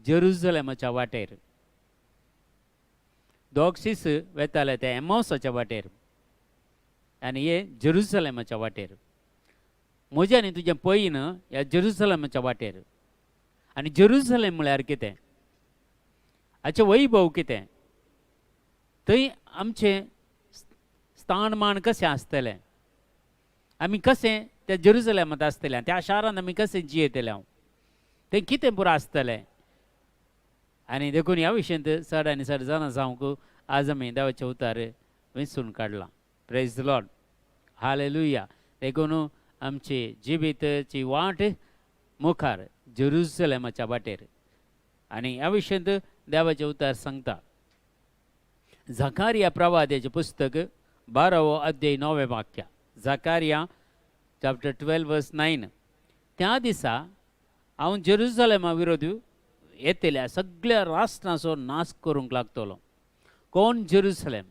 जेरुसलेमाच्या वाटेर. दोग शिस वेताले ते एमॉसाच्या वाटेर आनी हे जेरुसलेमाच्या वाटेर. म्हजें आनी तुजें पयन ह्या जेरुसलेमाच्या वाटेर. आनी जेरुसलेम म्हळ्यार कितें? हाचें वैभव कितें? थंय आमचें स्थानमान कशें आसतलें? आमी कशें त्या जेरुसलेमांत आसतले? त्या शारांत आमी कशें जियेतले? थंय कितें पुरो आसतलें? आनी देखून ह्या विशयांत चड आनी चड जाणां जावंक आज आमी देवाचें उतार वेंचून काडलां. Praise the Lord. हालेलुया. देखून आमची जिविताची वाट मुखार जेरुसलेमाच्या वाटेर. आनी ह्या विशयांत देवाचें उतार सांगता. झकारिया प्रवाद्याचें पुस्तक 12 अध्याय 9 वाक्य. झकारिया चॅप्टर 12 वर्स 9. त्या दिसा हांव जेरुसलेमा विरोध येतल्या सगळ्या राष्ट्रांचो नाश करूंक लागतलो. कोण जेरुसलेम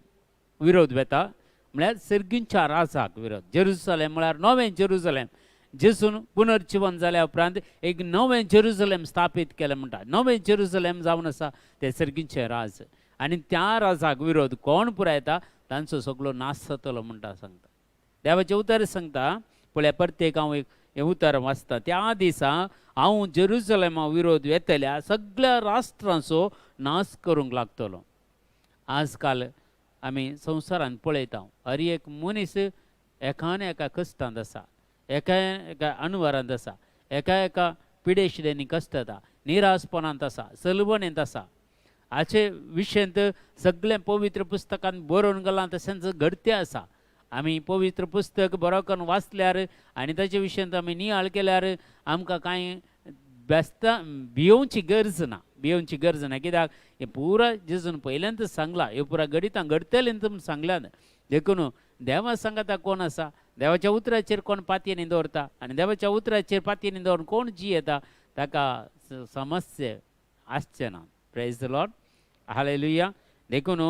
विरोध वेता? म्हळ्यार सर्गींच्या राजाक विरोध. जेरुसलेम म्हळ्यार नवें जेरुसलेम. जेसून पुनर्जीवन जाल्या उपरांत एक नवें जेरुसलेम स्थापीत केलें म्हणटा. नवें जेरुसलेम जावन आसा तें सर्गींचें राज. आनी त्या राजाक विरोध कोण पुराय येता? तांचो सगळो नाश जातलो म्हणटा सांगता. देवाचें उतर सांगता. पळय परतेक हांव एक हें उतर वाचता. त्या दिसा हांव जेरुसलेमा विरोध येतल्या सगळ्या राष्ट्रांचो नाश करूंक लागतलो. आज काल आमी संवसारांत पळयता हर एक मनीस एकान एका कश्टांत आसा, एका एका अणवारांत आसा, एका एका पिडेशिडेनी कश्ट येता, निराशपणांत आसा, सलबणेंत आसा. हाचे विशयांत सगळें पवित्र पुस्तकांत बरोवन गेलां तशेंच घडतें आसा. आमी पवित्र पुस्तक बरो करून वाचल्यार आनी ताचे विशयांत आमी नियाळ केल्यार आमकां कांय भियोवची गरज ना. भियोवची गरज ना. कित्याक हें पुरा जेजून पयल्यांत सांगलां. ह्यो पुरा घडितां घडतलें म्हूण सांगल्यात. देखून देवा सांगता कोण आसा? देवाच्या उतराचेर कोण पातयेनी दवरता आनी देवाच्या उतराचेर पातयेनी दवरून कोण जियेता ताका समस्या आसचें ना. Praise the Lord. हालेलुया. देखून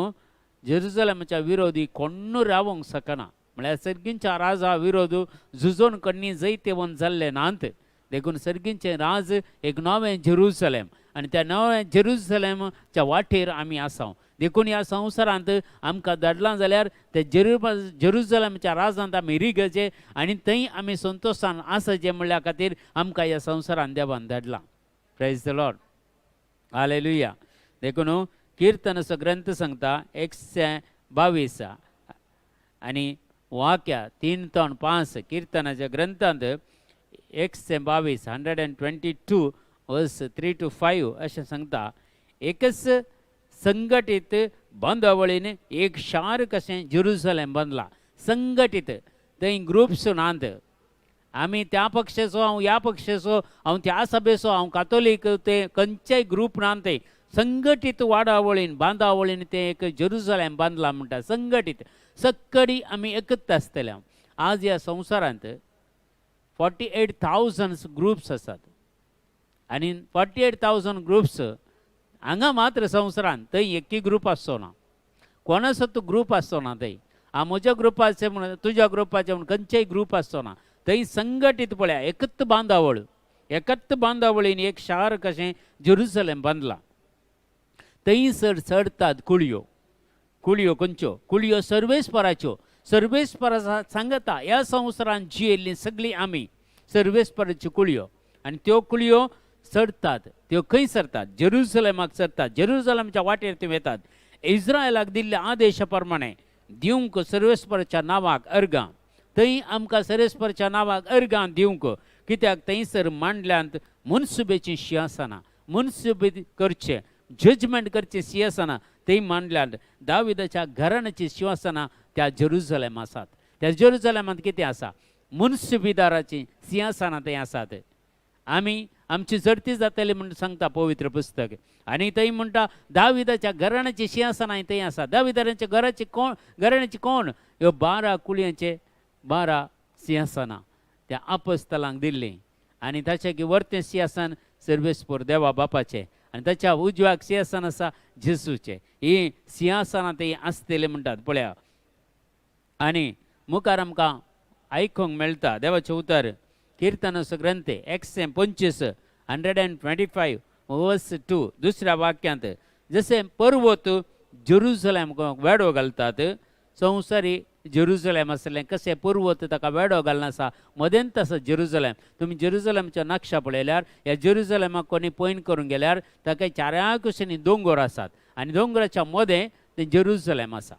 जेरुसलेमाच्या विरोधी कोण रावंक शकना. म्हळ्यार सर्गींच्या राजा विरोध झुजोन कडणी जैते वन जाल्ले नात. देखून सर्गींचें राज एक नवें जेरुसलेम आनी त्या नव्या जेरुसलेमाच्या वाटेर आमी आसा. देखून ह्या संवसारांत आमकां धाडलां जाल्यार ते जेरुसलेमाच्या राजांत आमी रिगचे आनी थंय आमी संतोशान आसाचे म्हणल्या खातीर आमकां ह्या संवसारांत देवान धाडलां. Praise the Lord. हालेलुया. देखून किर्तनाचो ग्रंथ सांगता 122 आनी वाक्य 3 ते 5. किर्तनाच्या ग्रंथांत 122 122 वर्स 3 to 5 अशें सांगता. एकच संघटीत बांदावळीन एक शार कशें जेरुसलेम बांदला. संघटीत. थंय ग्रुप्स नात. आमी त्या पक्षाचो, हांव ह्या पक्षाचो, हांव त्या सभेचो, हांव कातोलीक, ते खंयचेय ग्रूप ना. ते संघटीत वाडावळीन बांदावळीन ते एक जेरुसलेम बांदला म्हणटा. संघटीत सक्कडी आमी एकत्र आसतले. आज ह्या संवसारांत 48,000 ग्रुप्स आसात आनी 48,000 ग्रुप्स हांगा मात्र संवसारांत थंय एकूय ग्रूप आसचो ना. कोणाचो तो ग्रूप आसचो ना. थंय हांव म्हज्या ग्रुपाचें म्हण, तुज्या ग्रुपाचें म्हण खंयचेय ग्रूप आसचो ना. थंय संघटीत पळया एकत्र बांदावळ. एकत्र बांदावळीन एक शार कशें जेरुसलेम बांदला. थंय चडतात कुळयो. कुळयो खंयच्यो? कुळयो सर्वेस्पराच्यो. सर्वेस्परा सांगता ह्या संवसारांत जियेल्लीं सगळीं आमी सर्वेस्पराच्यो कुळयो. आनी त्यो कुळयो चडतात. त्यो खंय सरतात? जेरुसलेमाक सरतात. जेरुसलेमाच्या वाटेर त्यो येतात. इस्रायलाक दिल्ल्या आदेशा प्रमाणे दिवंक सर्वेस्पराच्या नांवाक अर्गां. थंय आमकां सर्वेस्पराच्या नांवाक अर्गां दिवंक. कित्याक थंयसर मांडल्यांत मुनसुबेचीं सिंहासनां. मुनसुबे करचें, जजमेंट करचें सिंहासनां थंय मांडल्यांत. दाविदाच्या घराण्याची सिंहासनां त्या जेरुसलेम आसात. त्या जेरुसलेमांत कितें आसा? मुनसुबेदाराचीं सिंहासनां थंय आसात. आमी आमची जडती जातली म्हूण सांगता पवित्र पुस्तक. आनी थंय म्हणटा दाविदाच्या घराण्याची सिंहासनां थंय आसा. दाविदाच्या घराण्याची कोण? ह्यो 12 कुळयांचे 12 सिंहासनां त्या आपोस्तलांक दिल्लीं. आनी ताचे वर्तें सिंहासन सर्वेस्पर देवा बापाचें आनी ताच्या उजव्याक सिंहासन आसा जेसूचें. ही सिंहासनां थंय आसतलीं म्हणटात पळया. आनी मुखार आमकां आयकूंक मेळटा देवाचें उतर. किर्तनाचो ग्रंथ 125 125 वर्स 2 दुसऱ्या वाक्यांत जसे पर्वत जेरुसलेम वेडो घालतात संवसारी जेरुसलेम असलें कशें पर्वत ताका वेडो घालना आसा मदेंत तसो जेरुसलेम तुमी जेरुसलेमचो नक्षा पळयल्यार ह्या जेरुसलेमाक कोणी पयन करून गेल्यार ताका चाराय कुशींनी दोंगर आसात आनी दोंगराच्या मदें ते जेरुसलेम आसा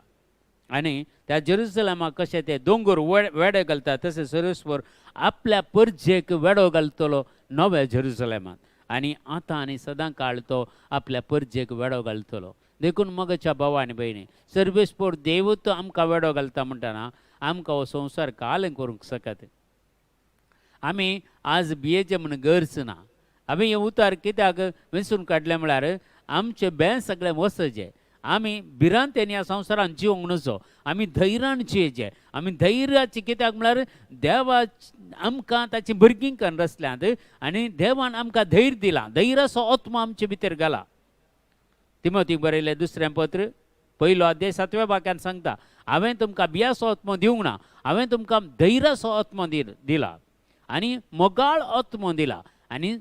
आनी त्या जेरुसलेमाक कशें ते दोंगर वेडे घालतात तशें सर्वेस्वर आपल्या परजेक वेडो घालतलो नव्या जेरुसलेमांत आनी आतां आनी सदां काळ तो आपल्या परजेक वेडो घालतलो देखून मगच्या भावा आनी भयणी सर्वेस्पोर देवूच आमकां वेडो घालता म्हणटना आमकां हो संवसार काल करूंक शकत आमी आज भियेचे म्हण गरज ना आमी हे उतार कित्याक वेंचून काडलें म्हळ्यार आमचें बें सगळें वचचें आमी भिरांतेन ह्या संवसारांत जिवंक नजो आमी धैर्यान जियेचे आमी धैर्याची कित्याक म्हळ्यार देवा आमकां ताची भुरगीं करून रचल्यांत आनी देवान आमकां धैर्य दिलां धैर्याचो आत्मा आमचे भितर घाला तिमोथीक बरयलें दुसरें पत्र 1 अध्याय 7व्या वाक्यांत सांगता हांवें तुमकां भियाचो आत्मो दिवंक ना हांवें तुमकां धैर्याचो आत्मो दिला आनी मोगाळ आत्मो दिला आनी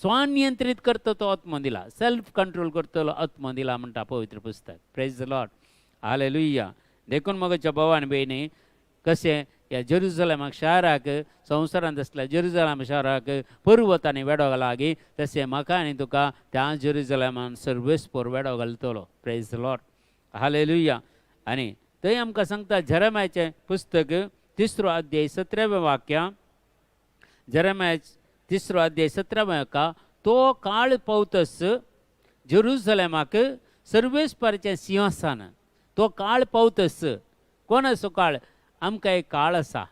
स्वनियंत्रीत करता तो आत्मो दिला सेल्फ कंट्रोल करतलो आत्मो दिला म्हणटा पवित्र पुस्तक प्रेज द लॉर्ड हालेलुया देखून मगच्या भावा आनी भयणी कशें ह्या जेरुसलेमाक शाराक संवसारांत आसल्या जेरुसलेम शाराक पर्वतांनी वेडो घालागी तशें म्हाका आनी तुका त्या जेरुसलेमान सर्वेस्पोर वेडो घालतलो प्रेज द लॉर्ड हालेलुया आनी थंय आमकां सांगता जेरेमायाचें पुस्तक 3 अध्याय 17वें वाक्य जेरेमाया 3 अध्याय 17वें वाक्य तो काळ पावतस जेरुसलेमाक सर्वेस्पराचें सिंहासन तो काळ पावतस कोण असो काळ आमकां एक काळ आसा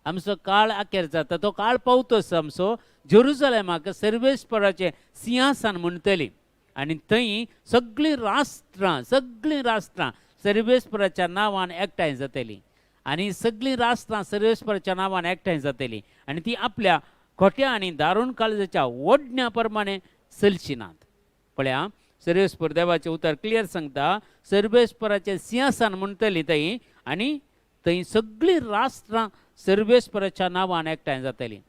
आमचो काळ आखेर जाता तो काळ पावतस आमचो जेरुसलेमाक सर्वेस्पराचें सिंहासन म्हणटली आनी थंय सगळीं राष्ट्रां सर्वेस्पराच्या नांवान एकठांय जातलीं आनी सगळीं राष्ट्रां सर्वेस्पराच्या नांवान एकठांय जातलीं आनी ती आपल्या खोट्या आनी दारूण काळजाच्या ओडण्या प्रमाणे चलची नात पळया सर्वेस्पर देवाचें उतर क्लियर सांगता सर्वेस्पराचें सिंहासन म्हणटलीं थंय आनी थंय सगळीं राष्ट्रां सर्वेस्पराच्या नांवान एकठांय जातलीं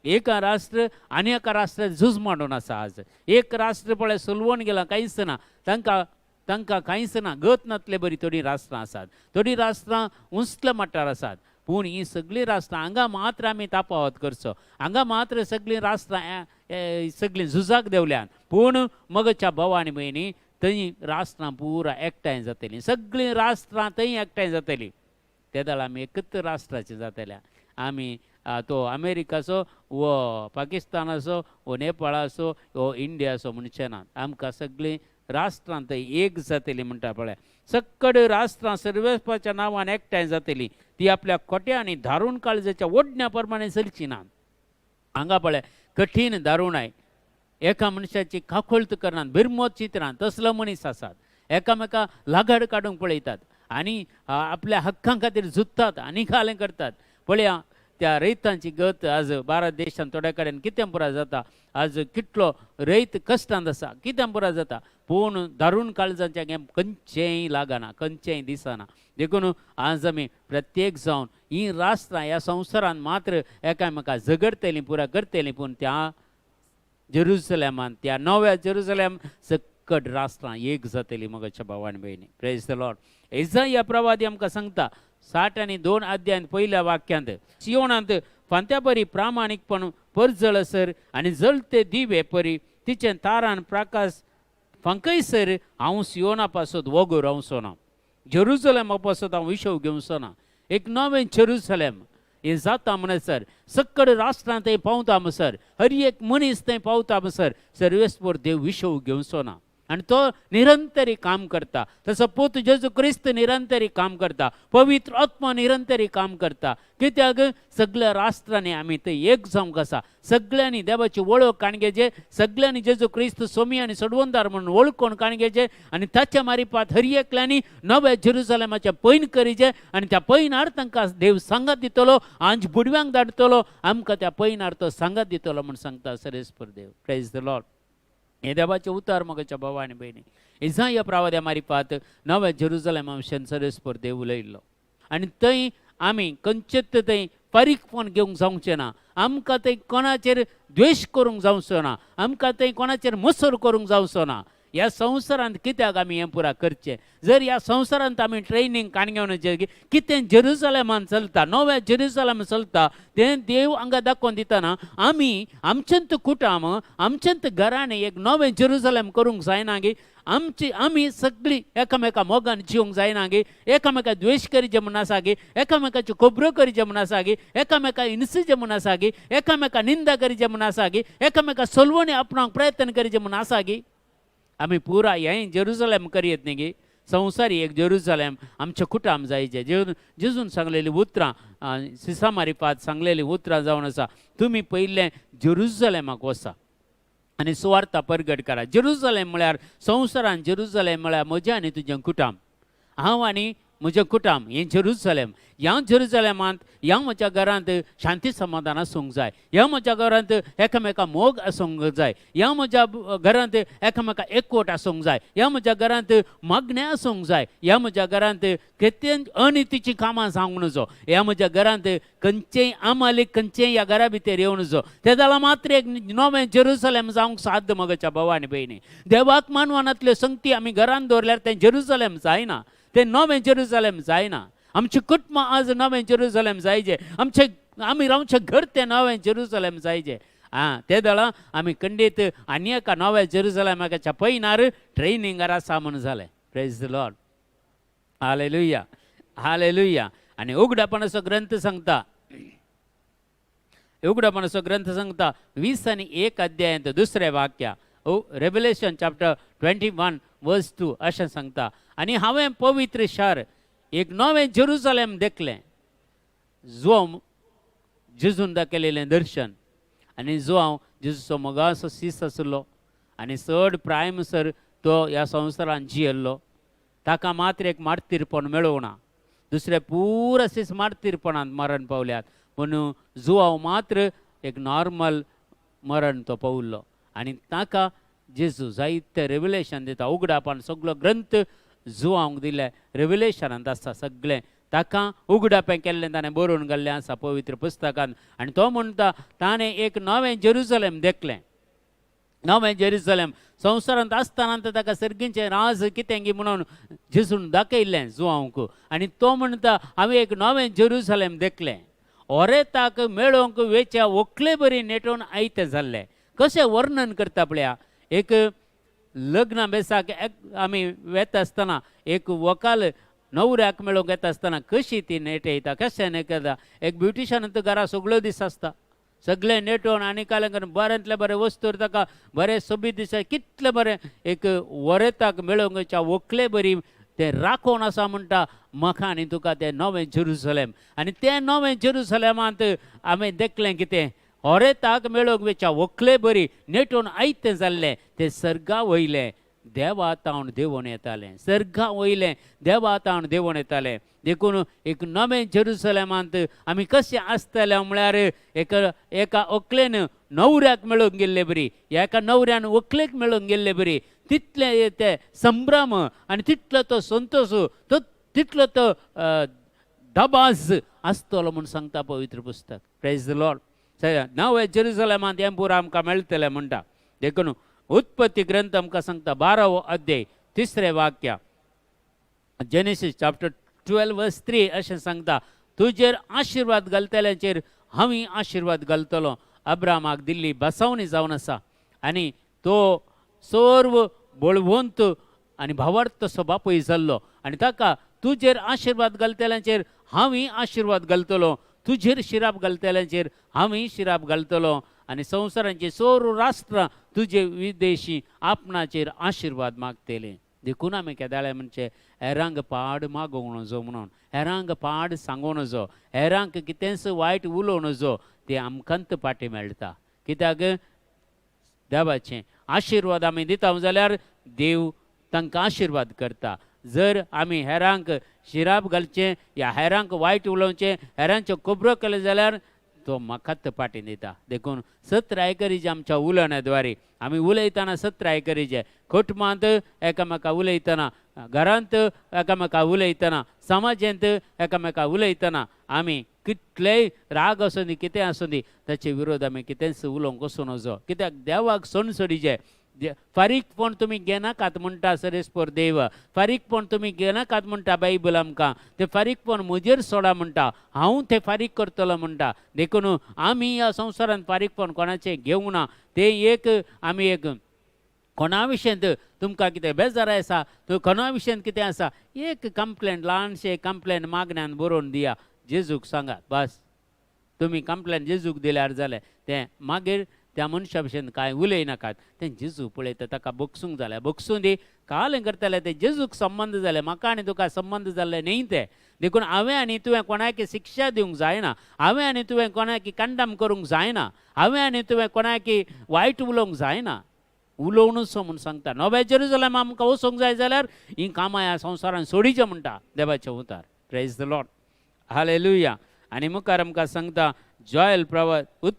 एक राष्ट्र आनी एका राष्ट्र झूज मांडून आसा आज एक राष्ट्र पळय सुलवून गेला कांयच ना तांकां कांयच ना गत नातले बरी थोडीं राष्ट्रां आसात थोडीं राष्ट्रां उंचल्या मट्टार आसात पूण ही सगळीं राष्ट्रां हांगा मात्र आमी तापावत करचो हांगा मात्र सगळीं राष्ट्रां सगळीं झुजाक देवल्यान पूण मगच्या भावा आनी भयणी थंय राष्ट्रां पुरा एकठांय जातलीं सगळीं राष्ट्रां थंय एकठांय जातलीं ते दळ आमी एकच राष्ट्राचे जातल्या आमी तो अमेरिकाचो वो पाकिस्तानाचो वो नेपाळाचो वो इंडियाचो म्हणचे ना आमकां सगळीं राष्ट्रां थंय एक जातलीं म्हणटा पळय सक्कड राष्ट्रां सर्वेस्पाच्या नांवान एकठांय जातलीं ती आपल्या खोट्या आनी दारूण काळजाच्या ओडण्या प्रमाणे चलची ना हांगा पळय कठीण दारूणाय एका मनशाची काखोळत करनात भिरमोत चित्रां तसलो मनीस आसात एकामेका लागाड काडूंक पळयतात आनी आपल्या हक्कां खातीर झुजतात आनी खालें करतात पळया त्या रैतांची गत आज भारत देशांत थोड्या कडेन कितें पुरा जाता आज कितलो रैत कश्टांत आसा कितें पुरा जाता पूण दारूण काळजांचें खंयचेंय लागना खंयचेंय दिसना देखून आज आमी प्रत्येक जावन ही राष्ट्रां ह्या संवसारांत मात्र एकामेका झगडटलीं पुरा करतलीं पूण त्या जेरुसलेमान त्या नव्या जेरुसलेम सकट राष्ट्रां एक जातलीं मगच्या भावान भयणी प्रेज द लॉर्ड इसाया प्रवादी आमकां सांगता 62 अध्यायांत पहिल्या वाक्यांत सियोनांत फांत्या परी प्रामाणीकपण परजळसर आनी जळते दिवे परी तिचे तारान प्रकाश फांकयसर हांव सियोना पासत वगोर रावचो ना जेरुसलेमा पासत हांव विशव घेवचो ना एक नवें जेरुसलेम हे जाता म्हणसर सक्कड राष्ट्रां थंय पावता म्हणसर हर एक मनीस थंय पावता म्हणसर सर्वेस्पर देव विशव घेवचो ना आनी तो निरंतरी काम करता तसो पूत जेजू क्रिस्त निरंतरी काम करता पवित्र आत्मा निरंतरी काम करता कित्याक सगळ्या राष्ट्रांनी आमी थंय एक जावंक आसा सगळ्यांनी देवाची वळख काणगेचे सगळ्यांनी जेजू क्रिस्त सोमी आनी सोडवणदार म्हणून वळखून काणगेचे आनी ताच्या मारिफात हर एकल्यानी नव्या जेरुसलेमाचे पैन करीचे आनी त्या पैनार तांकां देव सांगात दितलो आंज बुडव्यांक धाडटलो आमकां त्या पैनार तो सांगात दितलो म्हूण सांगता सर्वेस्पर देव प्रेज द लॉर्ड हे देवाचे उतार मगच्या भावा आनी भयणी इसाया प्रवाद्या मारिफात नव्या जेरुसलेमा विशयी सर्वेस्पर देव उलयल्लो आनी थंय आमी खंयचेच थंय फारीकपण घेवंक जावचें ना आमकां थंय कोणाचेर द्वेष करूंक जावचो ना, आमकां थंय कोणाचेर मसर करूंक जावचो ना. ह्या संवसारांत कित्याक आमी हें पुरा करचें? जर ह्या संवसारांत आमी ट्रेनिंग काणगेवन कितें जेरुसलेमान चलता, नव्या जेरुसलेम चलता, तें देव हांगा दाखोवन दितना आमी आमचेंत कुटाम, आमचेंत घराणें एक नवें जेरुसलेम करूंक जायना गे. आमी सगळीं एकामेका मोगान जिवंक जायना गे. एकामेका द्वेश करीचे म्हूण आसा गे, एकामेकाच्यो खबरो करीचे म्हूण आसा गे, एकामेका हिंसीचे म्हूण आसा गे, एकामेका निंदा करीचे म्हूण आसा गे, एकामेका सलवणी आपणाक प्रयत्न करीचे म्हूण आसा गे. आमी पुरा हें जेरुसलेम करीत न्ही गे. संवसारी एक जेरुसलेम आमचें कुटाम जायचें. जेजून सांगलेलीं उतरां, सिसा मारिफात सांगलेलीं उतरां जावन आसा, तुमी पयलें जेरुसलेमाक वचा आनी सुवार्ता परगट करा. जेरुसलेम म्हळ्यार संवसारान जेरुसलेम म्हळ्यार म्हजें आनी तुजें कुटाम. हांव आनी म्हजें कुटाम हें जेरुसलेम. ह्या जेरुसलेमांत ह्या म्हज्या घरांत शांती समाधान आसूंक जाय. ह्या म्हज्या घरांत एकामेका मोग आसूंक जाय. ह्या म्हज्या घरांत एकामेका एकवट आसूंक जाय. ह्या म्हज्या घरांत मागणें आसूंक जाय. ह्या म्हज्या घरांत केतें अनितीची कामां जावंक नजो. ह्या म्हज्या घरांत खंयचेय आमालीक खंयचेय ह्या घरा भितर येवं नजो. तें जाल्यार मात्र एक नवें जेरुसलेम जावंक साध्य मोगाच्या भावानी भयणी. देवाक मानवानांतल्यो संगती आमी घरांत दवरल्यार तें जेरुसलेम जायना, तें नवें जेरुसलेम जायना. आमचें कुटुंब आज नवें जेरुसलेम जायचें. आमी रावचें घर तें नवें जेरुसलेम जायचें. ते दळा आमी खंडीत आनी एका नव्या जेरुसलेमाच्या पैनार ट्रेनिंगार आसा म्हूण जालें. Praise the Lord. Hallelujah, hallelujah. आनी उगडापणाचो ग्रंथ सांगता, उगडापणाचो ग्रंथ सांगता 20 आनी 1 अध्यायांत 2रें वाक्य. रेव्हलेशन चॅप्टर 21:2 अशें सांगता. आनी हांवें पवित्र शार एक नवें जेरुसलेम देखलें, जो जेजून दाखयलेलें दर्शन, आनी जो हांव जेजूचो मोगाचो सीस आसलो आनी चड प्रायमसर तो ह्या संवसारांत जियेल्लो. ताका मात्र एक मार्तीरपण मेळोवं ना. दुसरे पुरा सीस मार्तीरपणांत मरण पावल्यात. पूण जो हांव मात्र एक नॉर्मल मरण तो पावल्लो. आनी ताका जेजू जायते रेव्हलेशन दिता. उगडापण सगळो ग्रंथ जो हांव दिले रेव्हलेशनांत आसा सगळें ताका उगडापें केल्लें ताणें बरोवन घाल्लें आसा पवित्र पुस्तकांत. आनी तो म्हणटा ताणें एक नवें जेरुसलेम देखलें. नवें जेरुसलेम संवसारांत आसतना ताका सर्गीचें राज कितें गी म्हणून जेजून दाखयल्लें जो हांवक. आनी तो म्हणटा हांवें एक नवें जेरुसलेम देखलें. ओरेताक मेळोवंक वेच्या व्हंकले बरी नेटोवन आयतें जाल्लें. कशें वर्णन करता पळया. एक लग्न बेसाक आमी वेता आसतना एक व्हंकल न्हवऱ्याक मेळोवंक येता आसतना कशी ती नेटयता, कशें नेटयता. एक ब्युटिशनांत घरा सगळो दीस आसता, सगळें नेटोवन आनी कालें करून बऱ्यांतले बरें वस्तूर ताका बरें सोबीत दिसता. कितलें बरें एक वरेताक मेळोवंकच्या व्हंकले बरी तें राखोवन आसा म्हणटा म्हाका आनी तुका तें नवें जेरुसलेम. आनी तें नवें जेरुसलेमांत आमी देखलें कितें, ओरेताक मेळोवंक वेच्या व्हंकले बरी नेटोवन आयतें जाल्लें. तें सर्गा वयलें देवातावन देंवोन येतालें. सर्गा वयलें देवातावन देंवोन येतालें. देखून एक नवें जेरुसलेमांत आमी कशें आसतले म्हळ्यार एका व्हंकलेन न्हवऱ्याक मेळोवंक गेल्ले बरी, एका न्हवऱ्यान व्हंकलेक मेळोवंक गेल्ले बरी. तितलें ते संभ्रम आनी तितलो तो संतोश, तितलो तो दबाज आसतलो म्हूण सांगता पवित्र पुस्तक. Praise the Lord. नवें जेरुसलेमांत हें पुरो आमकां मेळटलें म्हणटा. देखून उत्पत्ती ग्रंथ आमकां सांगता 12वो अध्याय 3रें वाक्य. जेनेसीस चॅप्टर 12:3 अशें सांगता, तुजेर आशिर्वाद घालतल्यांचेर हांवें आशिर्वाद घालतलो. अब्रामाक दिल्ली बसवणी जावन आसा आनी तो सर्व बळवंत आनी भावार्थ तसो बापूय जाल्लो. आनी ताका तुजेर आशिर्वाद घालतल्यांचेर हांवें आशिर्वाद घालतलो, तुजेर शिराप घालतल्यांचेर हांवें शिराप घालतलो. आनी संवसारांची सर्व राष्ट्रां तुजे विदेशी आपणाचेर आशिर्वाद मागतले. देखून आमी केदाळे म्हणचे हेरांक पाड मागोवं नजो म्हणून, हेरांक पाड सांगूं नजो, हेरांक कितेंच वायट उलोवं नजो. तें आमकांत पाटी मेळटा. कित्याक देवाचें आशिर्वाद आमी दिता जाल्यार देव तांकां आशिर्वाद करता. जर आमी हेरांक शिराप घालचें या हेरांक वायट उलोवचें, हेरांच्यो खबरो केल्यो जाल्यार तो म्हाकाच पाटी दिता. देखून सत्र आयकरीचे आमच्या उलोवण्याद्वारे आमी उलयतना सत्र आयकरीचे, कुटुंबांत एकामेका उलयतना, घरांत एकामेका उलयतना, समाजांत एकामेका उलयतना आमी कितलेय राग आसूं दी कितें आसूं दी ताचे विरोध आमी कितेंच उलोवंक वचूं नजो कित्याक देवाक सणसडीचे फारीकपण तुमी घेनाकात म्हणटा सरेस्पर देव फारीकपण तुमी घेनाकात म्हणटा बायबल आमकां ते फारीकपण म्हजेर सोडा म्हणटा हांव ते फारीक करतलो म्हणटा देखून आमी ह्या संवसारांत फारीकपण कोणाचें घेवंक ना ते एक आमी एक कोणा विशयेंत तुमकां कितें बेजाराय आसा तो कोणा विशयेंत कितें आसा एक कंप्लेंट ल्हानशें कंप्लेंट मागण्यान बरोवन दिया जेजूक सांगात बस तुमी कंप्लेंट जेजूक दिल्यार जालें तें मागीर त्या मनशा भशेन कांय उलयनाकात तें जेजू पळयता ताका बगसूंक जाल्यार बगसूं दी काल करताले ते जेजूक संबंद जाले म्हाका आनी तुका संबंद जाल्ले न्ही ते देखून हांवें आनी तुवें कोणाकी शिक्षा दिवंक जायना हांवें आनी तुवें कोणाकी कंडम करूंक जायना हांवें आनी तुवें कोणाकी वायट उलोवंक जायना उलोवनूच म्हूण सांगता नवे जेरुसलेम आमकां वचूंक जाय जाल्यार ही कामां ह्या संवसारांत सोडीचें म्हणटा देवाचें उतार प्रेज द लॉर्ड हालेलुया आनी मुखार आमकां सांगता जोएल प्रवाद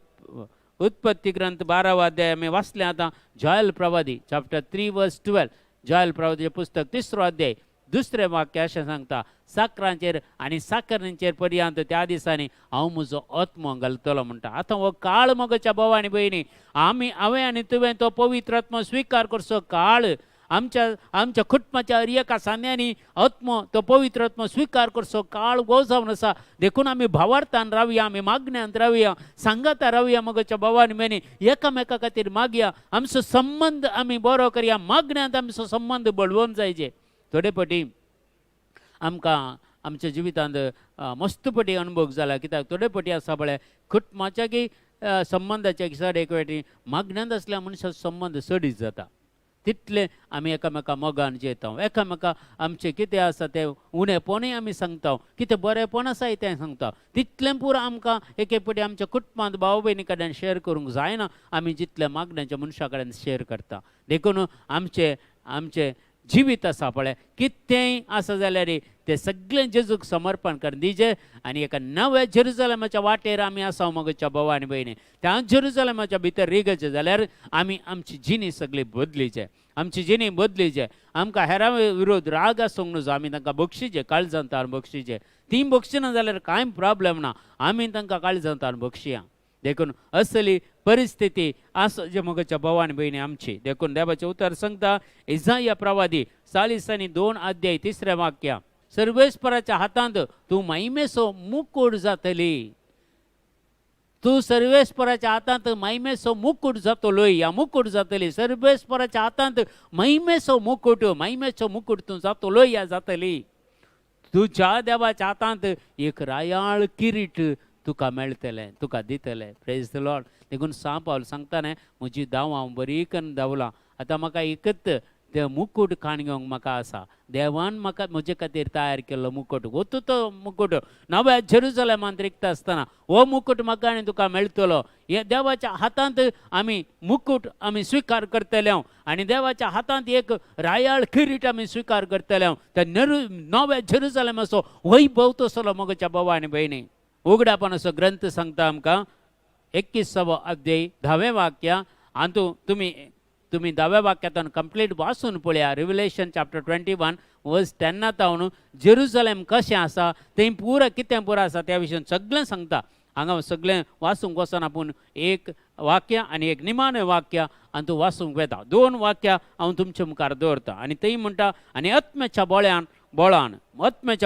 उत्पत्ती ग्रंथ 12 अध्याय आमी वाचलें आतां जोएल प्रवादी चॅप्टर 3 वर्स 12 जोएल प्रवादीचें पुस्तक 3रो अध्याय 2रे वाक्य अशें सांगता साकरांचेर आनी साकरींचेर पर्यंत त्या दिसांनी हांव म्हजो आत्मो घालतलो म्हणटा आतां हो काळ मोगाच्या भावांनी भयणी हांवें आनी तुवें तो पवित्र आत्मो स्विकार करचो काळ आमच्या कुटुंबाच्या एका सान्यांनी आत्मो तो पवित्र आत्मो स्विकार करचो काळ गो जावन आसा देखून आमी भावार्थान रावया आमी मागण्यांत रावया सांगाता रावया मोगाच्या भावांनी भयणी एकामेका खातीर मागया आमचो संबंद आमी बरो करया मागण्यांत आमचो संबंद बळोवन जायचे थोडे फावटी आमकां आमच्या जिवितांत मस्त फावटी अनुभव जाला कित्याक थोडे फावटी आसा पळय कुटुंबाच्या की संबंदाच्या सड एक फावटी मागण्यांत आसल्या मनशाचो संबंद सडीत जाता तितले आमी एकामेका मोगान जेता एकामेका आमचें कितें आसा तें उणेपणूय आमी सांगता कितें बरेंपण आसा तें सांगता तितलें पुरो आमकां एक फावटी आमच्या कुटुंबांत भाव भयणी कडेन शेअर करूंक जायना आमी जितले मागण्याच्या मनशा कडेन शेअर करता देखून आमचें जिवीत आसा पळय कितेंय आसा जाल्यार ते सगळें जेजूक समर्पण कर दिजे आनी एका नव्या जेरुसलेमाच्या वाटेर आमी आसा मोगाच्या भावा आनी भयणी त्या जेरुसलेमाच्या भितर रिगचे जाल्यार आमी आमची जिणी सगळी बदलीचे आमची जिणी बदलीचे आमकां हेरां विरोध राग आसूंक नजो आमी तांकां बक्षिचे काळजांतान बक्षिचे ती बक्षिना जाल्यार कांय प्रॉब्लेम ना आमी तांकां काळजांतान बक्षिया देखून असली परिस्थिती आस जे मोगाच्या भावान भयणी आमची देखून देवाचें उतर सांगता इसाया प्रवादी 42 अध्याय 3 वाक्य सर्वेस्पराच्या हातांत तूं महिमेचो मुकुट जातली तूं सर्वेस्पराच्या हातांत महिमेचो मुकुट जातलो या मुकुट जातली सर्वेस्पराच्या हातांत महिमेचो मुकुट तूं जातलो या जातली तुज्या देवाच्या हातांत एक रायाळ किरीट तुका मेळटलें तुका दितलें प्रेज द लॉर्ड देखून सांग पावल सांगता न्ही म्हजी दाव हांव बरी करून धांवलां आतां म्हाका एकच ते मुकुट खाण घेवंक म्हाका आसा देवान म्हाका म्हजे खातीर तयार केल्लो मुकुट वतू तो मुकुट नव्या जेरुसलेमांत रिक्त आसतना हो मुकुट म्हाका आनी तुका मेळटलो हे देवाच्या हातांत आमी मुकुट आमी स्विकार करतले आनी देवाच्या हातांत एक रायाळ किरीट आमी स्विकार करतले त्या नव्या जेरुसलेमाचो वैभव तसलो मोगाच्या भावा आनी भयणी उगडापणाचो ग्रंथ सांगता आमकां 21 अध्याय 10 वाक्य आनी तुमी 10 वाक्यांतल्यान कंप्लीट वाचून पळया रिव्हलेशन चॅप्टर 21 वर्स 10 तावन जेरुसलेम कशें आसा तें पुरो कितें पुरो आसा त्या विशयी सगळें सांगता हांगा सगळें वाचूंक वचना पूण एक वाक्य आनी एक निमाणें वाक्य आनी तूं वाचूंक वेता 2 वाक्यां हांव तुमच्या मुखार दवरता आनी थंय म्हणटा आनी आत्म्याच्या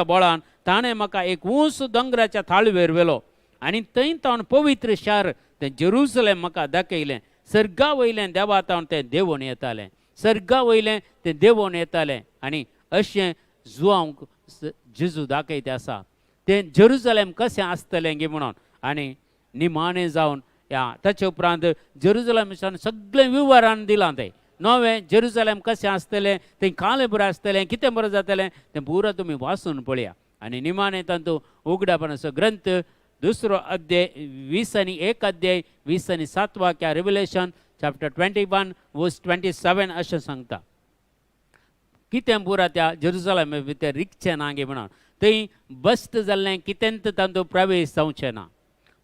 बळान ताणें म्हाका एक ऊंच दोंगराच्या थाळवेर व्हेलो आनी थंय तावन पवित्र शार तें जेरुसलेम म्हाका दाखयलें सर्गा वयलें देवा तावन तें देंवोन येतालें सर्गा वयलें तें देंवोन येतालें आनी अशें जुवांक जेजू दाखयता आसा तें जेरुसलेम कशें आसतलें गे म्हणून आनी निमाणें जावन ताचे उपरांत जेरुसलेमाच्यान सगळें विवरण दिलां तें नवें जेरुसलेम कशें आसतलें तें कालें बरें आसतलें कितें बरें जातलें तें पुरो तुमी वाचून पळया आनी निमाणें तातूंत उगडापणाचो ग्रंथ 2 अध्याय 20 अध्याय 20 वाक्या रिव्हलेशन चॅप्टर 21 वर्स 27 अशें सांगता कितें पुरा त्या जेरुसलेमा भितर रिगचें ना गे म्हणून थंय बस्ट जाल्लें कितेंच तातूंत प्रवेश जावचें ना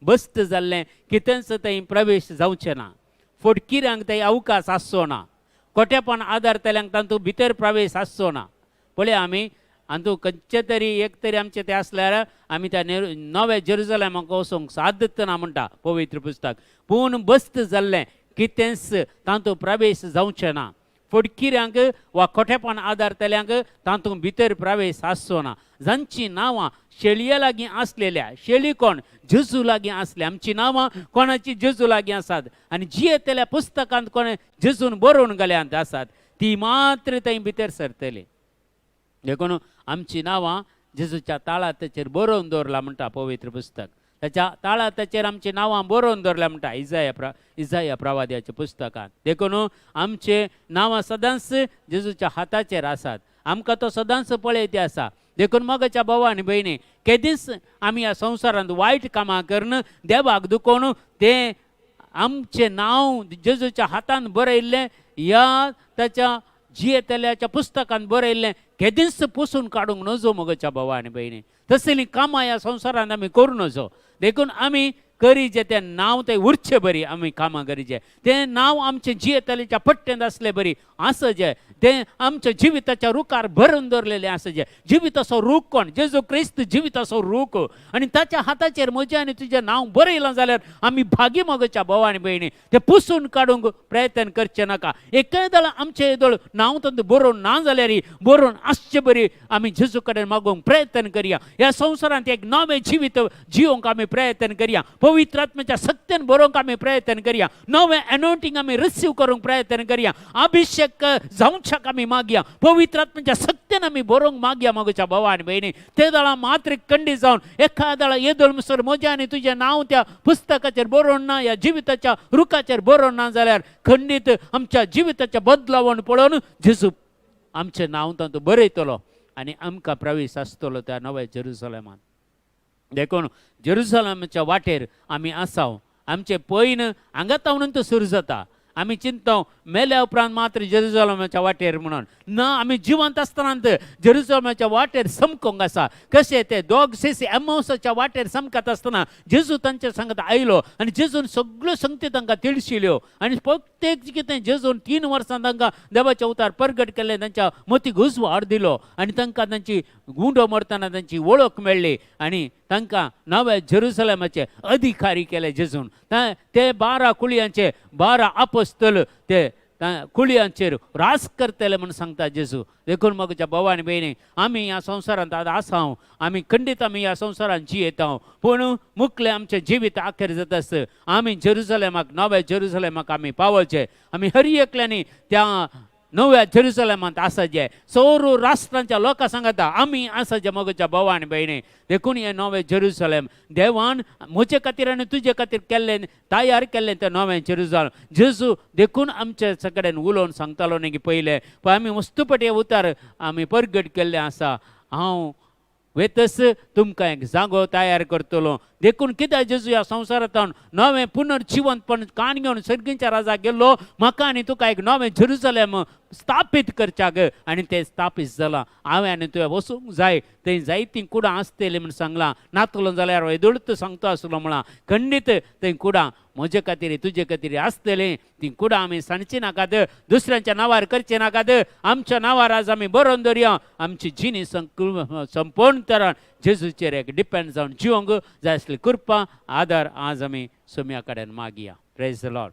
बस्ट जाल्लें कितेंच थंय प्रवेश जावचें ना फोडकिऱ्यांक थंय अवकाश आसचो ना खोटेपण आदारतल्यांक तातूंत भितर प्रवेश आसचो ना पळय आमी आनी तूं खंयचे तरी एक तरी आमचें तें आसल्यार आमी त्या नव्या जेरुसलेमाक वचूंक सादत ना म्हणटा पवित्र पुस्तक. पूण बस्त जाल्लें कितेंच तातूंत प्रवेश जावचें ना. फडकिऱ्यांक वा खोटेपण आदारतल्यांक तातूंत भितर प्रवेश आसचो ना. जांची नांवां शेळये लागीं आसलेल्या, शेळी कोण? जेजू लागीं आसले. आमची नांवां कोणाची? जेजू लागीं आसात. आनी जियेतल्या पुस्तकांत कोणें जेजून बरोवन घाल्यांत आसात ती मात्र थंय भितर सरतली. देखून आमची नांवां जेजूच्या ताळाताचेर बरोवन दवरला म्हणटा पवित्र पुस्तक. त्याच्या ताळाताचेर आमची नांवां बरोवन दवरल्या म्हणटा इसाया प्रवाद्याच्या पुस्तकांत. देखून आमचे नांवां सदांच जेजूच्या हाताचेर आसात. आमकां तो सदांच पळयती आसा. देखून मोगाच्या भाव आनी भयणी, केदींच आमी ह्या संवसारांत वायट कामां करन देवाक दुखोवन तें आमचें नांव जेजूच्या हातान बरयल्लें ह्या ताच्या जियेतल्याच्या पुस्तकांत बरयल्लें केदींच पुसून काडूंक नजो मोगाच्या भाव आनी भयणी. तसलीं कामां ह्या संवसारांत आमी करूं नजो. देखून आमी करीचे तें नांव तें उरचें बरी. आमी कामां करीचे तें नांव आमचें जियेतल्याच्या पट्ट्यांत आसलें बरी आसचें. तें आमच्या जिविताच्या रुखार भरून दवरलेलें आसचें. जिविताचो रूख कोण? जेजू क्रिस्त जिविताचो रूख. आनी ताच्या हाताचेर म्हजें आनी तुजें नांव बरयलां जाल्यार आमी भागी मोगाच्या भाव आनी भयणी तें पुसून काडूंक प्रयत्न करचें नाका. एकय दळ आमचें येदोळ नांव तातूंत बरोवन ना जाल्यार बरोवन आसचें बरी आमी जेजू कडेन मागोवंक प्रयत्न करया. ह्या संवसारांत एक नवें जिवीत जिवंक आमी प्रयत्न करया. पवित्र आत्म्याच्या सत्यान बरोवंक आमी प्रयत्न करया. नवें एनोंटींग आमी रिसीव करूंक प्रयत्न करया. अभिषेक जावच्याक आमी मागया. पवित्र आत्म्याच्या सत्यान आमी बरोवंक मागया मोगाच्या भावा आनी भयणी. ते दळा मात्र खंडीत जावन एखाद्या येदोळ मुसर म्हजें आनी तुजें नांव त्या पुस्तकाचेर बरोवन ना, ह्या जिविताच्या रुखाचेर बरोवन ना जाल्यार खंडीत आमच्या जिविताच्या बदलावण पळोवन जेजू आमचें नांव तातूंत बरयतलो आनी आमकां प्रवेश आसतलो त्या नव्या जेरुसलेमांत. देखून जेरुसलेमाच्या वाटेर आमी आसाव. आमचें पैन हांगा तावनूच सुरू जाता. आमी चिंतता मेल्या उपरांत मात्र जेरुसलेमाच्या वाटेर म्हणून ना, आमी जिवंत आसतना जेरुसलेमाच्या वाटेर समकोंक आसा. कशें ते दोग सेसी एमाउसाच्या वाटेर समकत आसतना जेजू तांचे सांगत आयलो आनी जेजून सगळ्यो संगती तांकां तिडशिल्यो आनी प्रत्येक कितें जेजून 3 वर्सां तांकां देवाचे उतार परगट केले, तांच्या मती घुसवाड दिलो आनी तांकां तांची गुंडो मरतना तांची वळख मेळ्ळी आनी तांकां नव्या जेरुसलेमाचे अधिकारी केले जेजून. ते 12 कुळयांचे 12 आपोस्तल ते कुळयांचेर रास करतले म्हणून सांगता जेजू. देखून मोगाच्या भावा आनी भयणी, आमी ह्या संवसारांत आतां आसाव. आमी खंडीत आमी ह्या संवसारांत जियेता. पूण मुखलें आमचें जिवीत आखेर जाता आसता आमी जेरुसलेमाक नव्या जेरुसलेमाक आमी पावचे. आमी हर एकल्यांनी त्या नव्या जेरुसलेमांत आसाचे. सौर राष्ट्रांच्या लोकां सांगता आमी आसाचे मोगाच्या भावा आनी भयणी. देखून हें नवें जेरुसलेम देवान म्हजे खातीर आनी तुजे खातीर केल्लें, तयार केल्लें तें नवें जेरुसलेम. जेजू देखून आमचे कडेन उलोवन सांगतालो न्ही की पयलें पळय आमी वस्तुपटी उतार आमी परगट केल्लें आसा. हांव वेतस तुमकां एक जागो तयार करतलो. देखून कित्याक जेजू ह्या संवसारांत नवें पुनर्जिवंतपण काण घेवन सर्गीच्या राजाक गेल्लो म्हाका आनी तुका एक नवें जेरुसलेम स्थापीत करच्याक आनी तें स्थापीत जालां. हांवें आनी तुवें वचूंक जाय. थंय जायतीं कुडां आसतलीं म्हूण सांगलां. नातलो जाल्यार वेदोळत सांगता आसलो म्हळां. खंडीत थंय कुडां म्हजे खातीर तुजे खातीर आसतलीं. तीं कुडां आमी सांडची नाकात, दुसऱ्यांच्या नांवार करचें नाकात. आमच्या नांवार आज आमी बरोवन दवरया. आमची जिणी संपूर्ण तरान जेजूचेर एक डिपेंड जावन जिवंक जाय आसली कृपा आदार आज आमी सोम्या कडेन मागया. Praise the Lord.